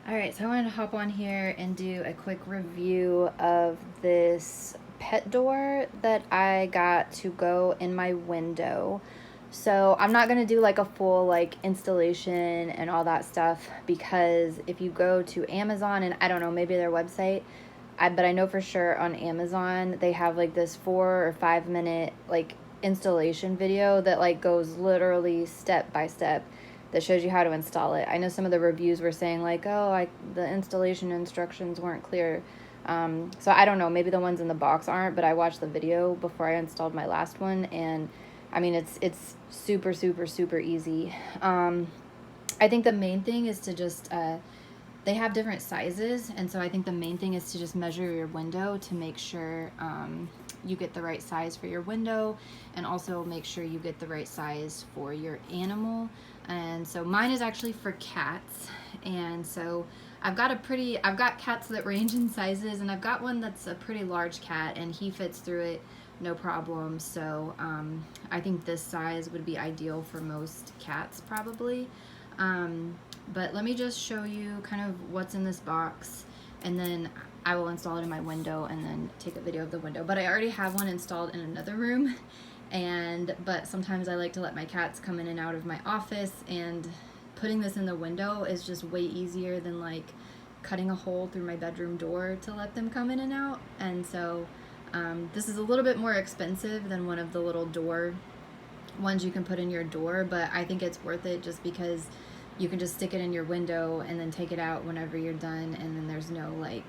All right, so I wanted to hop on here and do a quick review of this pet door that I got to go in my window. So I'm not gonna do like a full like installation and all that stuff, because if you go to Amazon, and I don't know, maybe their website, but I know for sure on Amazon they have like this 4 or 5 minute like installation video that like goes literally step by step, that shows you how to install it. I know some of the reviews were saying like, oh, the installation instructions weren't clear. So I don't know, maybe the ones in the box aren't, but I watched the video before I installed my last one, and I mean it's super super super easy. I think the main thing is to just they have different sizes, and so I think the main thing is to just measure your window to make sure you get the right size for your window, and also make sure you get the right size for your animal. And so mine is actually for cats, and so I've got cats that range in sizes, and I've got one that's a pretty large cat, and he fits through it no problem. So I think this size would be ideal for most cats probably. But let me just show you kind of what's in this box, and then I will install it in my window and then take a video of the window. But I already have one installed in another room, but sometimes I like to let my cats come in and out of my office, and putting this in the window is just way easier than like cutting a hole through my bedroom door to let them come in and out. And so this is a little bit more expensive than one of the little door ones you can put in your door, but I think it's worth it just because you can just stick it in your window and then take it out whenever you're done, and then there's no like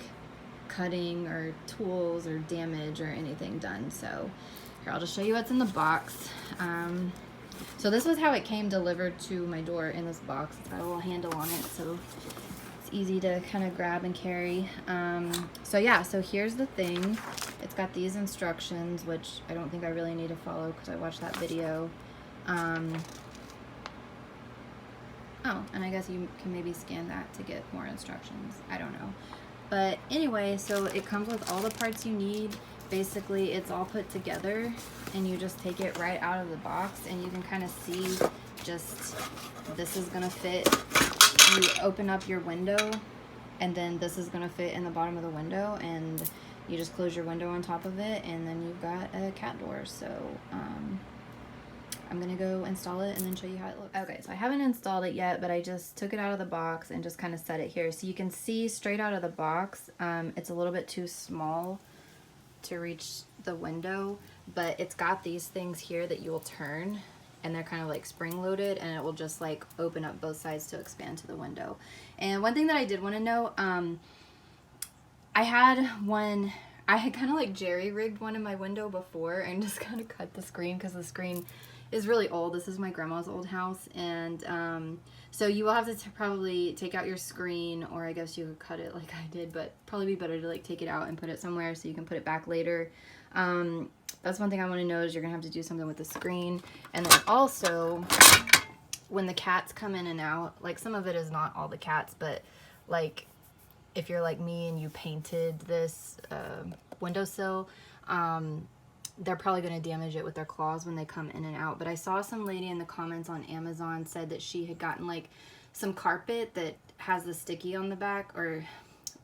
cutting or tools or damage or anything done. So here, I'll just show you what's in the box. So this was how it came delivered to my door, in this box. It's got a little handle on it, so it's easy to kind of grab and carry. So yeah, so here's the thing. It's got these instructions, which I don't think I really need to follow because I watched that video. Oh, and I guess you can maybe scan that to get more instructions. I don't know. But anyway, so it comes with all the parts you need. Basically, it's all put together, and you just take it right out of the box, and you can kind of see just this is going to fit. You open up your window, and then this is going to fit in the bottom of the window, and you just close your window on top of it, and then you've got a cat door. So I'm gonna go install it and then show you how it looks. Okay, so I haven't installed it yet, but I just took it out of the box and just kind of set it here. So you can see straight out of the box, it's a little bit too small to reach the window, but it's got these things here that you will turn, and they're kind of like spring loaded, and it will just like open up both sides to expand to the window. And one thing that I did want to know, I had kind of like jerry rigged one in my window before and just kind of cut the screen, because the screen is really old. This is my grandma's old house, and so you will have to probably take out your screen, or I guess you could cut it like I did, but probably be better to like take it out and put it somewhere so you can put it back later. That's one thing I want to know, is you're gonna have to do something with the screen. And then also, when the cats come in and out, like some of it is not all the cats, but like if you're like me and you painted this windowsill, they're probably going to damage it with their claws when they come in and out. But I saw some lady in the comments on Amazon said that she had gotten like some carpet that has the sticky on the back, or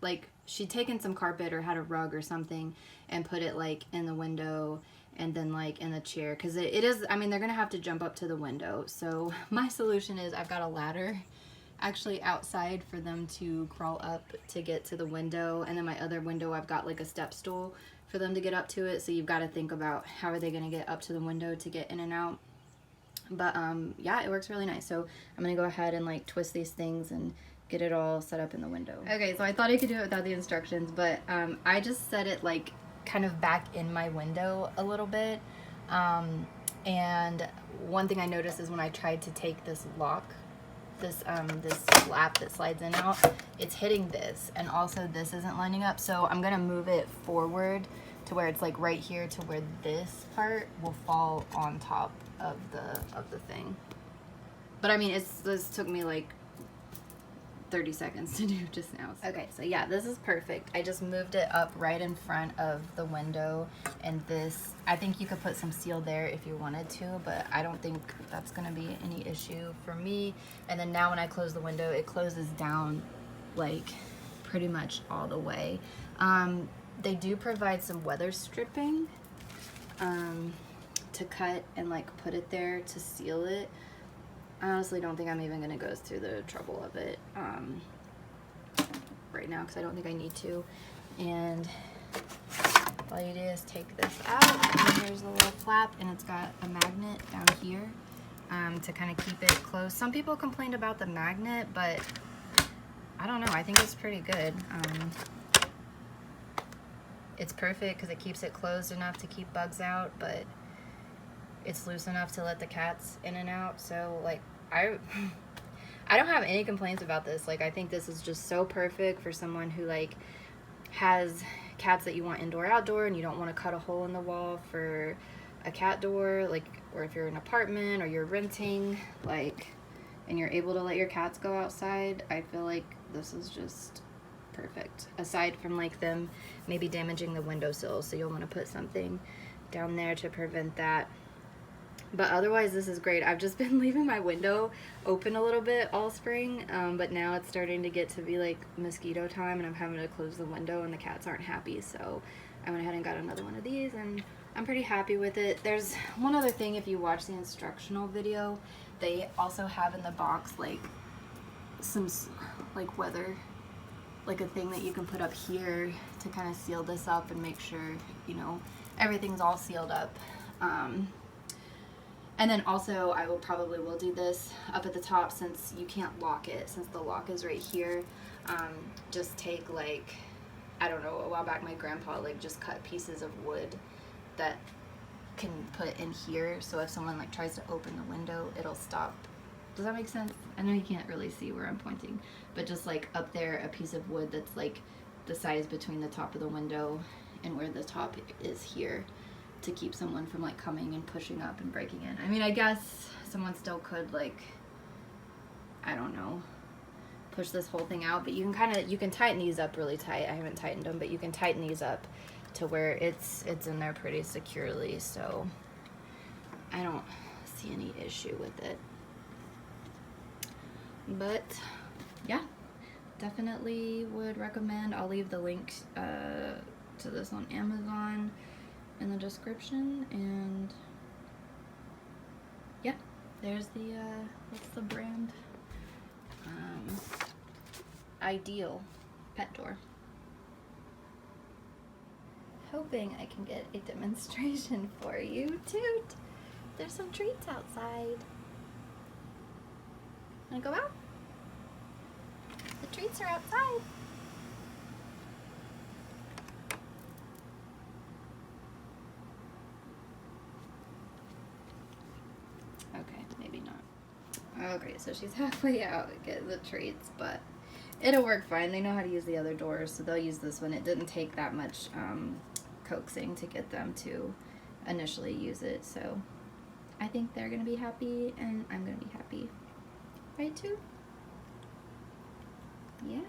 like she'd taken some carpet or had a rug or something and put it like in the window and then like in the chair, because it is, I mean, they're going to have to jump up to the window. So my solution is I've got a ladder actually outside for them to crawl up to get to the window, and then my other window I've got like a step stool for them to get up to it. So you've got to think about how are they going to get up to the window to get in and out. But yeah, it works really nice. So I'm going to go ahead and like twist these things and get it all set up in the window. Okay, so I thought I could do it without the instructions, but I just set it like kind of back in my window a little bit. And one thing I noticed is when I tried to take this lock, this flap that slides in and out, it's hitting this, and also this isn't lining up. So I'm gonna move it forward to where it's like right here, to where this part will fall on top of the thing. But I mean, this took me like 30 seconds to do just now. Okay, so yeah, this is perfect. I just moved it up right in front of the window, and this, I think you could put some seal there if you wanted to, but I don't think that's gonna be any issue for me. And then now when I close the window, it closes down like pretty much all the way. They do provide some weather stripping to cut and like put it there to seal it. I honestly don't think I'm even gonna go through the trouble of it right now, because I don't think I need to. And all you do is take this out, and here's the little flap, and it's got a magnet down here to kind of keep it closed. Some people complained about the magnet, but I don't know, I think it's pretty good. It's perfect because it keeps it closed enough to keep bugs out, but it's loose enough to let the cats in and out. So like I don't have any complaints about this. Like, I think this is just so perfect for someone who like has cats that you want indoor outdoor and you don't want to cut a hole in the wall for a cat door, like, or if you're in an apartment or you're renting, like, and you're able to let your cats go outside. I feel like this is just perfect, aside from like them maybe damaging the windowsill, so you'll want to put something down there to prevent that. But otherwise, this is great. I've just been leaving my window open a little bit all spring, but now it's starting to get to be like mosquito time, and I'm having to close the window, and the cats aren't happy. So I went ahead and got another one of these, and I'm pretty happy with it. There's one other thing. If you watch the instructional video, they also have in the box like some like weather, like a thing that you can put up here to kind of seal this up and make sure, you know, everything's all sealed up. And then also I probably will do this up at the top, since you can't lock it, since the lock is right here. Just take, like, I don't know, a while back my grandpa like just cut pieces of wood that can put in here, so if someone like tries to open the window, it'll stop. Does that make sense? I know you can't really see where I'm pointing, but just like up there, a piece of wood that's like the size between the top of the window and where the top is here, to keep someone from like coming and pushing up and breaking in. I mean, I guess someone still could, like, I don't know, push this whole thing out, but you can tighten these up really tight. I haven't tightened them, but you can tighten these up to where it's in there pretty securely, so I don't see any issue with it. But yeah, definitely would recommend. I'll leave the link to this on Amazon in the description, and yeah, there's the what's the brand? Ideal pet door. Hoping I can get a demonstration for you. Toot! There's some treats outside. Wanna go out? The treats are outside. Okay, maybe not. Okay, so she's halfway out getting the treats, but it'll work fine. They know how to use the other doors, so they'll use this one. It didn't take that much coaxing to get them to initially use it, so I think they're gonna be happy, and I'm gonna be happy. Right, too? Yeah.